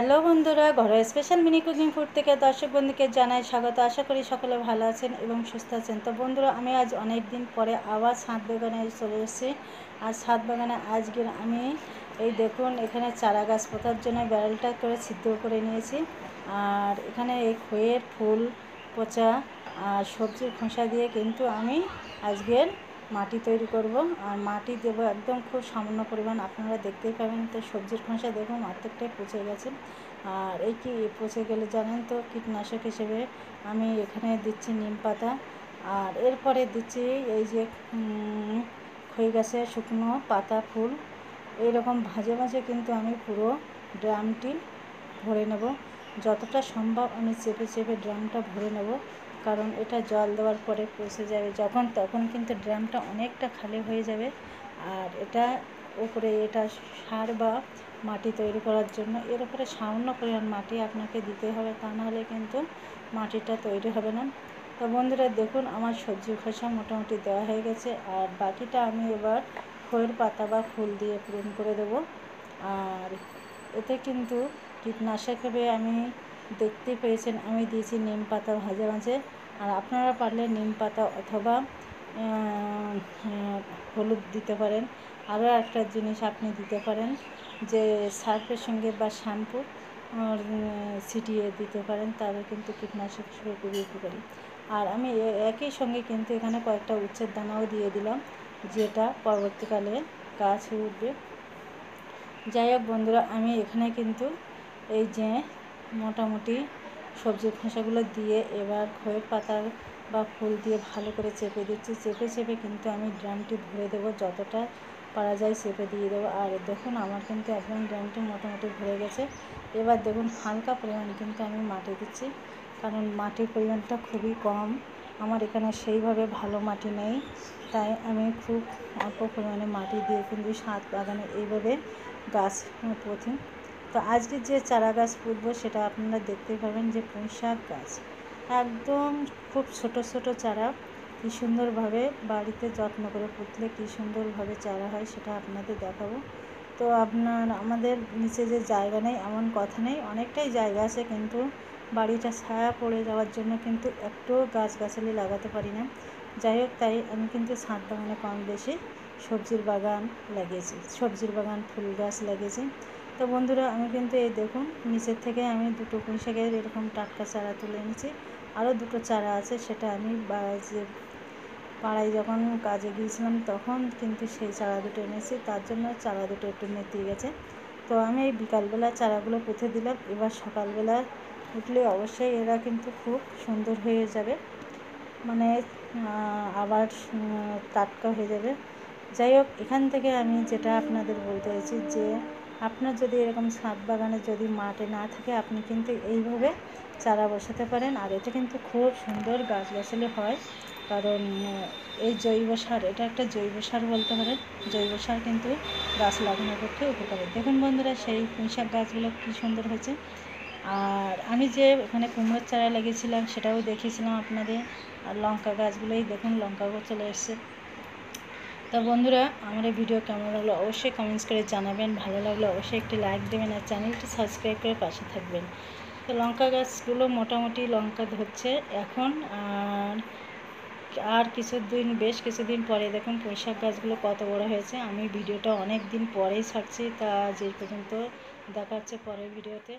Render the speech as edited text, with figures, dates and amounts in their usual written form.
Hello বন্ধুরা, ঘরোয়া special mini cooking food থেকে দর্শক বন্ধুকে জানাই স্বাগত। আশা করি সকলে ভালো আছেন এবং সুস্থ আছেন। তো বন্ধুরা, আমি আজ অনেক দিন পরে আবার ছাদ বাগানে চলে এসেছি। আর ছাদ বাগানে আজকের আমি এই দেখুন, এখানে চারা গাছ পোঁতার জন্য ব্যারেলটা করে সিদ্ধ করে নিয়েছি। আর এখানে এই খইয়ের ফুল পচা আর সবজির খোসা দিয়ে কিন্তু আমি আজকের মাটি তৈরি করব। আর মাটি দেব একদম খুব সামান্য পরিমাণ, আপনারা দেখতেই পাবেন। তো সবজির খোসা দেখুন অর্ধেকটাই পচে গেছে। আর এই কি পচে গেলে জানেন তো কীটনাশক হিসেবে আমি এখানে দিচ্ছি নিম পাতা। আর এরপরে দিচ্ছি এই যে খই গাছের শুকনো পাতা ফুল। এইরকম ভাজে ভাজে কিন্তু আমি পুরো ড্রামটি ভরে নেব। যতটা সম্ভব আমি চেপে চেপে ড্রামটা ভরে নেব, কারণ এটা জল দেওয়ার পরে পচে যাবে যখন, তখন কিন্তু ড্রামটা অনেকটা খালি হয়ে যাবে। আর এটা উপরে এটা সার বা মাটি তৈরি করার জন্য এর উপরে সামান্য পরিমাণ মাটি আপনাকে দিতে হবে, তা নাহলে কিন্তু মাটিটা তৈরি হবে না। তো বন্ধুরা দেখুন, আমার সবজি খোসা মোটামুটি দেওয়া হয়ে গেছে। আর বাকিটা আমি এবার খইয়ের পাতা বা ফুল দিয়ে পূরণ করে দেব। আর এতে কিন্তু কীটনাশক হিসেবে আমি দেখতে পেয়েছেন আমি দিয়েছি নিম পাতা ভাজে ভাজে। আর আপনারা পারলে নিম পাতা অথবা হলুদ দিতে পারেন। আরও একটা জিনিস আপনি দিতে পারেন, যে সার্ফের সঙ্গে বা শ্যাম্পু ছিটিয়ে দিতে পারেন, তাহলে কিন্তু কীটনাশক হিসেবে খুবই উপকারী। আর আমি একই সঙ্গে কিন্তু এখানে কয়েকটা উচ্ছের দানাও দিয়ে দিলাম, যেটা পরবর্তীকালে গাছ হয়ে উঠবে। যাই হোক বন্ধুরা, আমি এখানে কিন্তু এই যে মোটামুটি সবজির খোসাগুলো দিয়ে এবার খইয়ের পাতার বা ফুল দিয়ে ভালো করে চেপে দিচ্ছি। চেপে চেপে কিন্তু আমি ড্রামটি ভরে দেবো, যতটা পারা যায় চেপে দিয়ে দেবো। আর দেখুন আমার কিন্তু একদম ড্রামটি মোটামুটি ভরে গেছে। এবার দেখুন হালকা পরিমাণে কিন্তু আমি মাটি দিচ্ছি, কারণ মাটির পরিমাণটা খুবই কম। আমার এখানে সেইভাবে ভালো মাটি নেই, তাই আমি খুব অল্প পরিমাণে মাটি দিয়ে কিন্তু ছাদ বাগানে এইভাবে গাছ পুঁতি। তো আজকে যে চারা গাছ পুঁতব সেটা আপনারা দেখতেই পাবেন, যে পুঁই শাক গাছ। একদম খুব ছোট ছোট চারা, কী সুন্দরভাবে বাড়িতে যত্ন করে পুঁতলে কী সুন্দরভাবে চারা হয় সেটা আপনাদের দেখাবো। তো আমাদের নিচে যে জায়গা নেই এমন কথা নেই, অনেকটাই জায়গা আছে, কিন্তু বাড়িটা ছায়া পড়ে যাওয়ার জন্য কিন্তু একটুও গাছগাছালি লাগাতে পারি না। যাই হোক, তাই আমি কিন্তু ছাদ বাগানে কম বেশি সবজির বাগান লাগিয়েছি, সবজির বাগান ফুল গাছ লাগিয়েছি। তো বন্ধুরা, আমি কিন্তু এই দেখুন নিচের থেকে আমি দুটো পুঁই শাকের এরকম টাটকা চারা তুলে এনেছি। আরও দুটো চারা আছে, সেটা আমি যে পাড়ায় যখন কাজে গিয়েছিলাম তখন কিন্তু সেই চারা দুটো এনেছি, তার জন্য চারা দুটো একটু নেতিয়ে গেছে। তো আমি এই বিকালবেলা চারাগুলো পুঁতে দিলাম। এবার সকালবেলা উঠলে অবশ্যই এরা কিন্তু খুব সুন্দর হয়ে যাবে, মানে আবার টাটকা হয়ে যাবে। যাই হোক, এখান থেকে আমি যেটা আপনাদের বলতে চাইছি, যে আপনার যদি এরকম ছাদ বাগানে যদি মাটি না থাকে, আপনি কিন্তু এইভাবে চারা বসাতে পারেন। আর এটা কিন্তু খুব সুন্দর গাছগাছালি হয়, কারণ এই জৈব সার, এটা একটা জৈব সার বলতে পারেন। জৈব সার কিন্তু গাছ লাগানোর পক্ষে উপকারী। দেখুন বন্ধুরা, সেই পুঁই শাক গাছগুলো কী সুন্দর হয়েছে। আর আমি যে এখানে কুমড়োর চারা লাগিয়েছিলাম সেটাও দেখিয়েছিলাম আপনাদের। আর লঙ্কা গাছগুলোই দেখুন, লঙ্কাও চলে এসছে। তো বন্ধুরা, আমার এই ভিডিও কেমন লাগলো অবশ্যই কমেন্টস করে জানাবেন। ভালো লাগলে অবশ্যই একটি লাইক দেবেন আর চ্যানেলটি সাবস্ক্রাইব করে পাশে থাকবেন। তো লঙ্কা গাছগুলো মোটামুটি লঙ্কা ধরছে এখন। আর বেশ কিছুদিন পরে দেখুন পুঁই শাক গাছগুলো কত বড় হয়েছে। আমি ভিডিওটা অনেক দিন পরেই ছাড়ছি, তা আজ এই পর্যন্ত। দেখা হচ্ছে পরের ভিডিওতে।